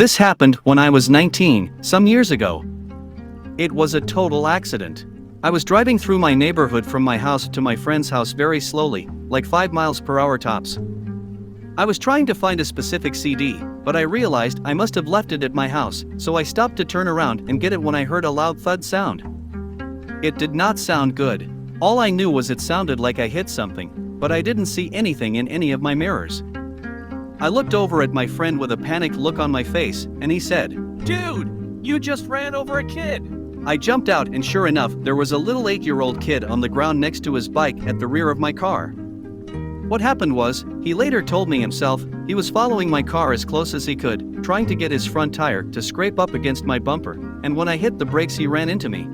This happened when I was 19, some years ago. It was a total accident. I was driving through my neighborhood from my house to my friend's house very slowly, like 5 miles per hour tops. I was trying to find a specific CD, but I realized I must have left it at my house, so I stopped to turn around and get it when I heard a loud thud sound. It did not sound good. All I knew was it sounded like I hit something, but I didn't see anything in any of my mirrors. I looked over at my friend with a panicked look on my face, and he said, "Dude, you just ran over a kid." I jumped out, and sure enough, there was a little 8-year-old kid on the ground next to his bike at the rear of my car. What happened was, he later told me himself, he was following my car as close as he could, trying to get his front tire to scrape up against my bumper, and when I hit the brakes he ran into me.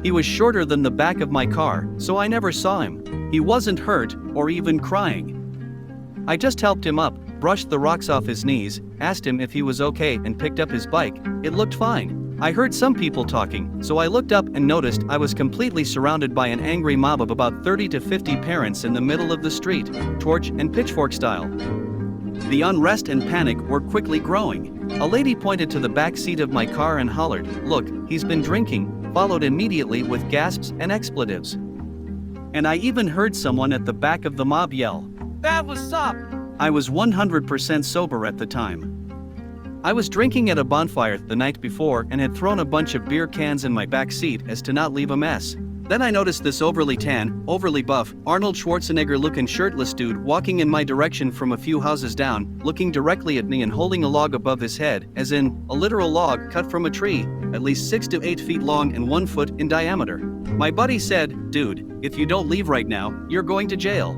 He was shorter than the back of my car, so I never saw him. He wasn't hurt, or even crying. I just helped him up, brushed the rocks off his knees, asked him if he was okay and picked up his bike. It looked fine. I heard some people talking, so I looked up and noticed I was completely surrounded by an angry mob of about 30 to 50 parents in the middle of the street, torch and pitchfork style. The unrest and panic were quickly growing. A lady pointed to the back seat of my car and hollered, "Look, he's been drinking," followed immediately with gasps and expletives. And I even heard someone at the back of the mob yell, "That was up!" I was 100% sober at the time. I was drinking at a bonfire the night before and had thrown a bunch of beer cans in my back seat as to not leave a mess. Then I noticed this overly tan, overly buff, Arnold Schwarzenegger-looking shirtless dude walking in my direction from a few houses down, looking directly at me and holding a log above his head, as in, a literal log cut from a tree, at least 6 to 8 feet long and 1 foot in diameter. My buddy said, "Dude, if you don't leave right now, you're going to jail."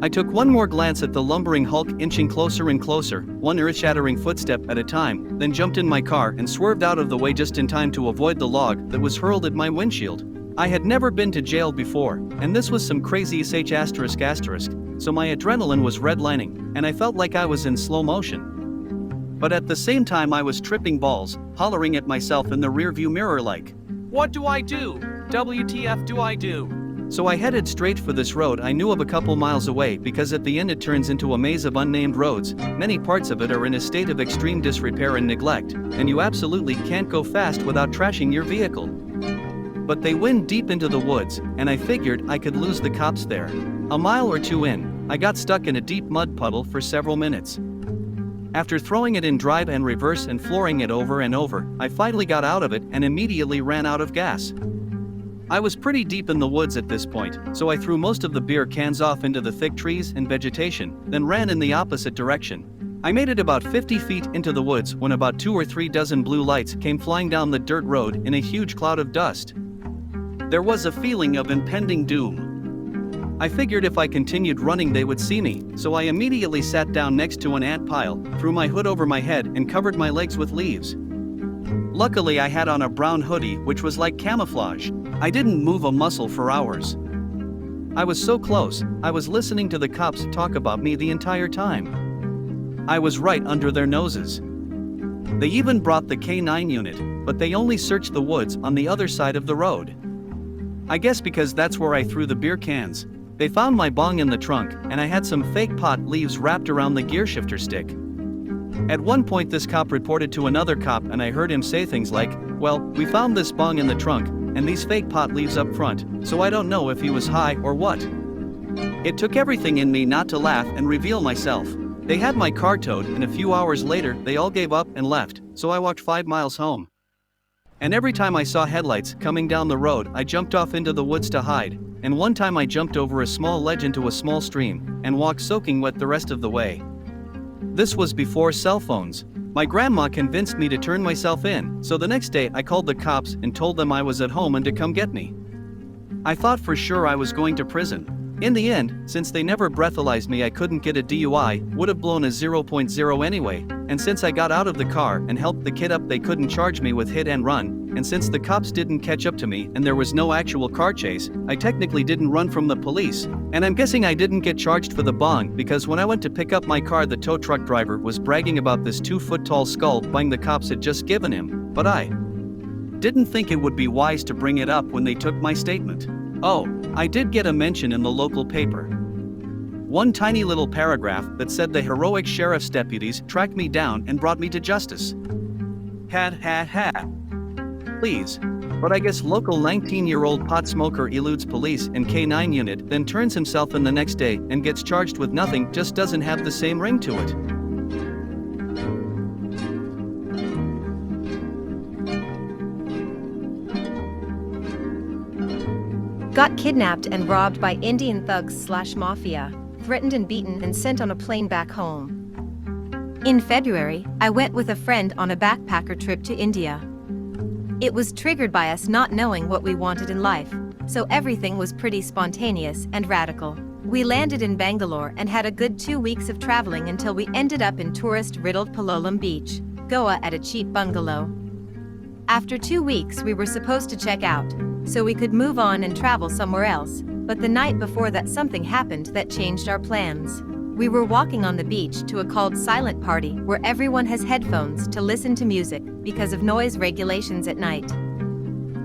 I took one more glance at the lumbering hulk inching closer and closer, one earth-shattering footstep at a time, then jumped in my car and swerved out of the way just in time to avoid the log that was hurled at my windshield. I had never been to jail before, and this was some crazy ***, so my adrenaline was redlining, and I felt like I was in slow motion. But at the same time I was tripping balls, hollering at myself in the rearview mirror like, "What do I do? WTF do I do?" So I headed straight for this road I knew of a couple miles away because at the end it turns into a maze of unnamed roads, many parts of it are in a state of extreme disrepair and neglect, and you absolutely can't go fast without trashing your vehicle. But they went deep into the woods, and I figured I could lose the cops there. A mile or two in, I got stuck in a deep mud puddle for several minutes. After throwing it in drive and reverse and flooring it over and over, I finally got out of it and immediately ran out of gas. I was pretty deep in the woods at this point, so I threw most of the beer cans off into the thick trees and vegetation, then ran in the opposite direction. I made it about 50 feet into the woods when about 2 or 3 dozen blue lights came flying down the dirt road in a huge cloud of dust. There was a feeling of impending doom. I figured if I continued running they would see me, so I immediately sat down next to an ant pile, threw my hood over my head and covered my legs with leaves. Luckily I had on a brown hoodie which was like camouflage. I didn't move a muscle for hours. I was so close, I was listening to the cops talk about me the entire time. I was right under their noses. They even brought the K9 unit, but they only searched the woods on the other side of the road. I guess because that's where I threw the beer cans. They found my bong in the trunk, and I had some fake pot leaves wrapped around the gear shifter stick. At one point this cop reported to another cop and I heard him say things like, "Well, we found this bong in the trunk, and these fake pot leaves up front, so I don't know if he was high or what." It took everything in me not to laugh and reveal myself. They had my car towed and a few hours later they all gave up and left, so I walked 5 miles home. And every time I saw headlights coming down the road I jumped off into the woods to hide, and one time I jumped over a small ledge into a small stream, and walked soaking wet the rest of the way. This was before cell phones. My grandma convinced me to turn myself in, so the next day I called the cops and told them I was at home and to come get me. I thought for sure I was going to prison. In the end, since they never breathalyzed me I couldn't get a DUI, would have blown a 0.0 anyway, and since I got out of the car and helped the kid up they couldn't charge me with hit and run, and since the cops didn't catch up to me and there was no actual car chase, I technically didn't run from the police, and I'm guessing I didn't get charged for the bong because when I went to pick up my car the tow truck driver was bragging about this 2-foot-tall skull bang the cops had just given him, but I didn't think it would be wise to bring it up when they took my statement. Oh, I did get a mention in the local paper. One tiny little paragraph that said the heroic sheriff's deputies tracked me down and brought me to justice. Had. Please. But I guess local 19-year-old pot smoker eludes police and K9 unit, then turns himself in the next day and gets charged with nothing, just doesn't have the same ring to it. Got kidnapped and robbed by Indian thugs/mafia, threatened and beaten and sent on a plane back home. In February, I went with a friend on a backpacker trip to India. It was triggered by us not knowing what we wanted in life, so everything was pretty spontaneous and radical. We landed in Bangalore and had a good 2 weeks of traveling until we ended up in tourist-riddled Palolem Beach, Goa at a cheap bungalow. After 2 weeks we were supposed to check out, so we could move on and travel somewhere else, but the night before that something happened that changed our plans. We were walking on the beach to a called silent party where everyone has headphones to listen to music because of noise regulations at night.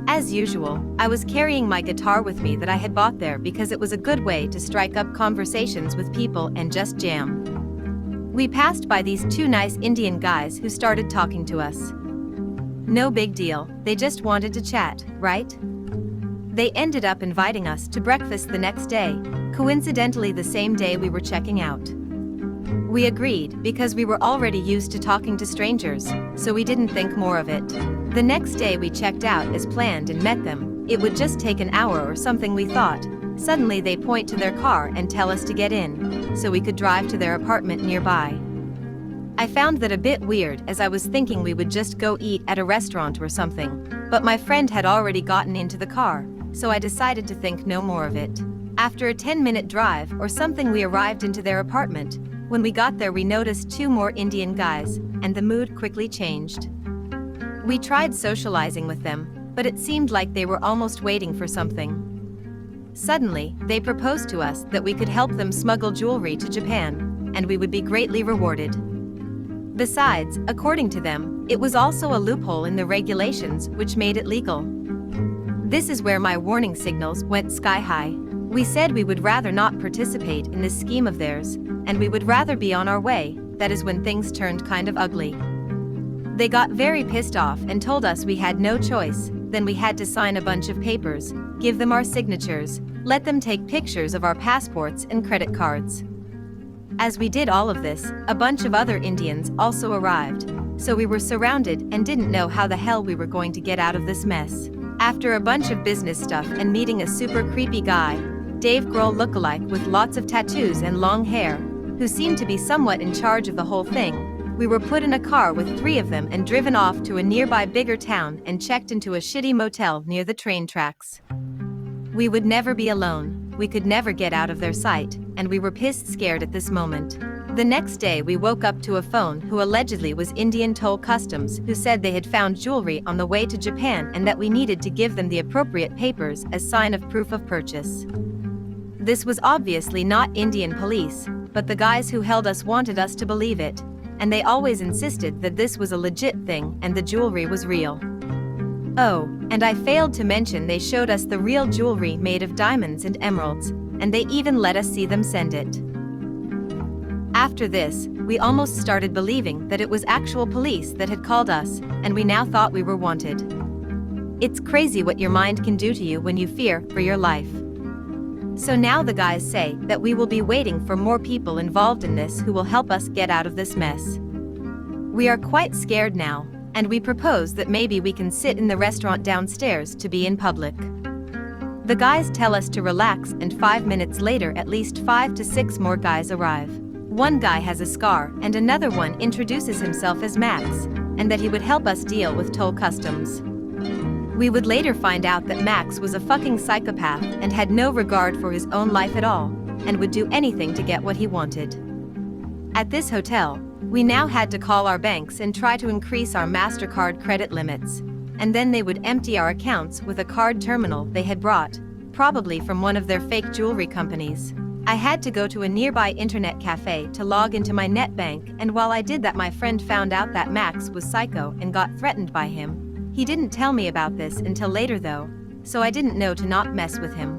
As usual, I was carrying my guitar with me that I had bought there because it was a good way to strike up conversations with people and just jam. We passed by these two nice Indian guys who started talking to us. No big deal, they just wanted to chat, right? They ended up inviting us to breakfast the next day, coincidentally the same day we were checking out. We agreed because we were already used to talking to strangers, so we didn't think more of it. The next day we checked out as planned and met them. It would just take an hour or something, we thought. Suddenly they point to their car and tell us to get in, so we could drive to their apartment nearby. I found that a bit weird as I was thinking we would just go eat at a restaurant or something, but my friend had already gotten into the car, so I decided to think no more of it. After a 10-minute drive or something we arrived into their apartment. When we got there we noticed two more Indian guys, and the mood quickly changed. We tried socializing with them, but it seemed like they were almost waiting for something. Suddenly, they proposed to us that we could help them smuggle jewelry to Japan, and we would be greatly rewarded. Besides, according to them, it was also a loophole in the regulations which made it legal. This is where my warning signals went sky high. We said we would rather not participate in this scheme of theirs, and we would rather be on our way. That is when things turned kind of ugly. They got very pissed off and told us we had no choice, then we had to sign a bunch of papers, give them our signatures, let them take pictures of our passports and credit cards. As we did all of this, a bunch of other Indians also arrived, so we were surrounded and didn't know how the hell we were going to get out of this mess. After a bunch of business stuff and meeting a super creepy guy, Dave Grohl lookalike with lots of tattoos and long hair, who seemed to be somewhat in charge of the whole thing, we were put in a car with 3 of them and driven off to a nearby bigger town and checked into a shitty motel near the train tracks. We would never be alone, we could never get out of their sight, and we were pissed scared at this moment. The next day we woke up to a phone who allegedly was Indian Toll Customs who said they had found jewelry on the way to Japan and that we needed to give them the appropriate papers as sign of proof of purchase. This was obviously not Indian police, but the guys who held us wanted us to believe it, and they always insisted that this was a legit thing and the jewelry was real. Oh, and I failed to mention they showed us the real jewelry made of diamonds and emeralds, and they even let us see them send it. After this, we almost started believing that it was actual police that had called us, and we now thought we were wanted. It's crazy what your mind can do to you when you fear for your life. So now the guys say that we will be waiting for more people involved in this who will help us get out of this mess. We are quite scared now, and we propose that maybe we can sit in the restaurant downstairs to be in public. The guys tell us to relax, and 5 minutes later at least 5 to 6 more guys arrive. One guy has a scar and another one introduces himself as Max, and that he would help us deal with toll customs. We would later find out that Max was a fucking psychopath and had no regard for his own life at all, and would do anything to get what he wanted. At this hotel, we now had to call our banks and try to increase our MasterCard credit limits, and then they would empty our accounts with a card terminal they had brought, probably from one of their fake jewelry companies. I had to go to a nearby internet cafe to log into my net bank, and while I did that my friend found out that Max was psycho and got threatened by him. He didn't tell me about this until later though, so I didn't know to not mess with him.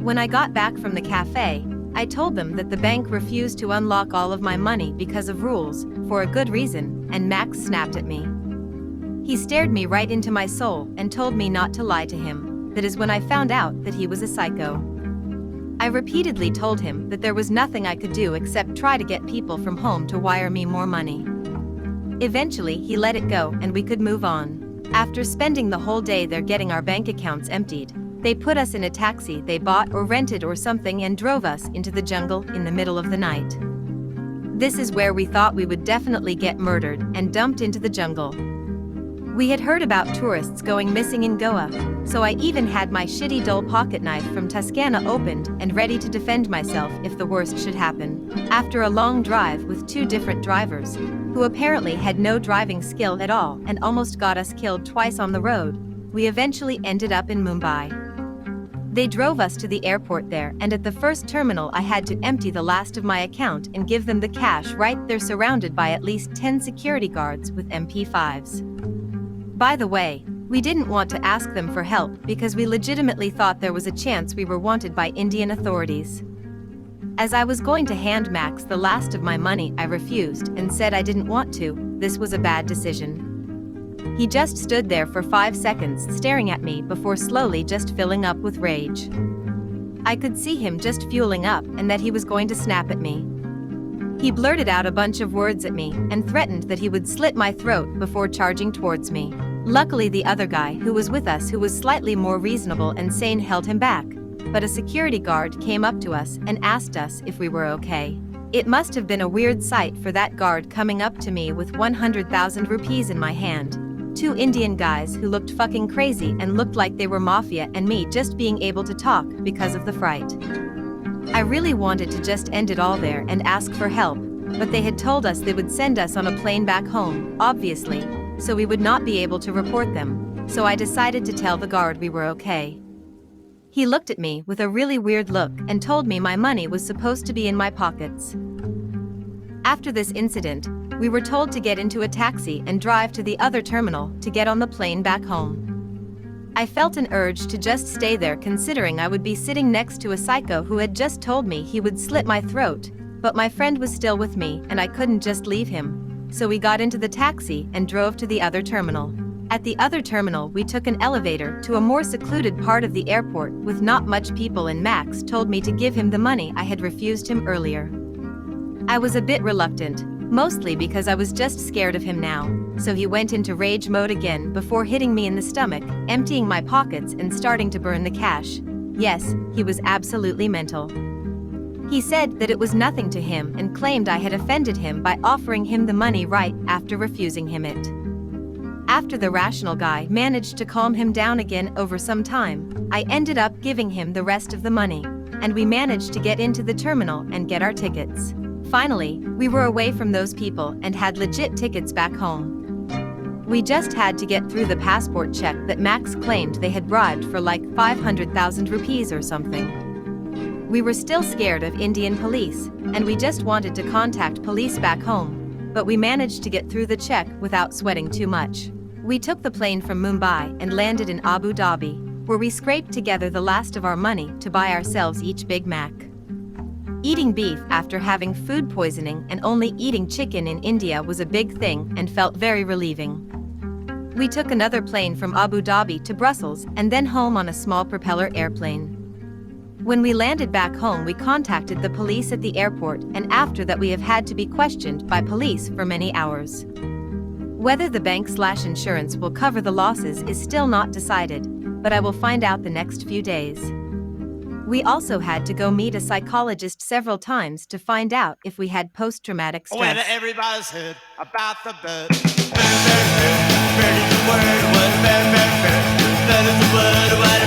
When I got back from the cafe, I told them that the bank refused to unlock all of my money because of rules, for a good reason, and Max snapped at me. He stared me right into my soul and told me not to lie to him. That is when I found out that he was a psycho. I repeatedly told him that there was nothing I could do except try to get people from home to wire me more money. Eventually, he let it go and we could move on. After spending the whole day there getting our bank accounts emptied, they put us in a taxi they bought or rented or something and drove us into the jungle in the middle of the night. This is where we thought we would definitely get murdered and dumped into the jungle. We had heard about tourists going missing in Goa, so I even had my shitty dull pocket knife from Toscana opened and ready to defend myself if the worst should happen. After a long drive with 2 different drivers, who apparently had no driving skill at all and almost got us killed twice on the road, we eventually ended up in Mumbai. They drove us to the airport there, and at the first terminal I had to empty the last of my account and give them the cash right there, surrounded by at least 10 security guards with MP5s. By the way, we didn't want to ask them for help because we legitimately thought there was a chance we were wanted by Indian authorities. As I was going to hand Max the last of my money, I refused and said I didn't want to. This was a bad decision. He just stood there for 5 seconds staring at me before slowly just filling up with rage. I could see him just fueling up and that he was going to snap at me. He blurted out a bunch of words at me and threatened that he would slit my throat before charging towards me. Luckily, the other guy who was with us, who was slightly more reasonable and sane, held him back, but a security guard came up to us and asked us if we were okay. It must have been a weird sight for that guard coming up to me with 100,000 rupees in my hand. 2 Indian guys who looked fucking crazy and looked like they were mafia, and me just being able to talk because of the fright. I really wanted to just end it all there and ask for help, but they had told us they would send us on a plane back home, obviously, so we would not be able to report them, so I decided to tell the guard we were okay. He looked at me with a really weird look and told me my money was supposed to be in my pockets. After this incident, we were told to get into a taxi and drive to the other terminal to get on the plane back home. I felt an urge to just stay there, considering I would be sitting next to a psycho who had just told me he would slit my throat, but my friend was still with me and I couldn't just leave him, so we got into the taxi and drove to the other terminal. At the other terminal, we took an elevator to a more secluded part of the airport with not much people, and Max told me to give him the money I had refused him earlier. I was a bit reluctant, mostly because I was just scared of him now, so he went into rage mode again before hitting me in the stomach, emptying my pockets and starting to burn the cash. Yes, he was absolutely mental. He said that it was nothing to him and claimed I had offended him by offering him the money right after refusing him it. After the rational guy managed to calm him down again over some time, I ended up giving him the rest of the money, and we managed to get into the terminal and get our tickets. Finally, we were away from those people and had legit tickets back home. We just had to get through the passport check that Max claimed they had bribed for like 500,000 rupees or something. We were still scared of Indian police, and we just wanted to contact police back home, but we managed to get through the check without sweating too much. We took the plane from Mumbai and landed in Abu Dhabi, where we scraped together the last of our money to buy ourselves each Big Mac. Eating beef after having food poisoning and only eating chicken in India was a big thing and felt very relieving. We took another plane from Abu Dhabi to Brussels and then home on a small propeller airplane. When we landed back home, we contacted the police at the airport, and after that we have had to be questioned by police for many hours. Whether the bank/insurance will cover the losses is still not decided, but I will find out the next few days. We also had to go meet a psychologist several times to find out if we had post-traumatic stress. Well, everybody's heard about the bird. Bird is the word, what bird, bird, bird. Bird is the word, what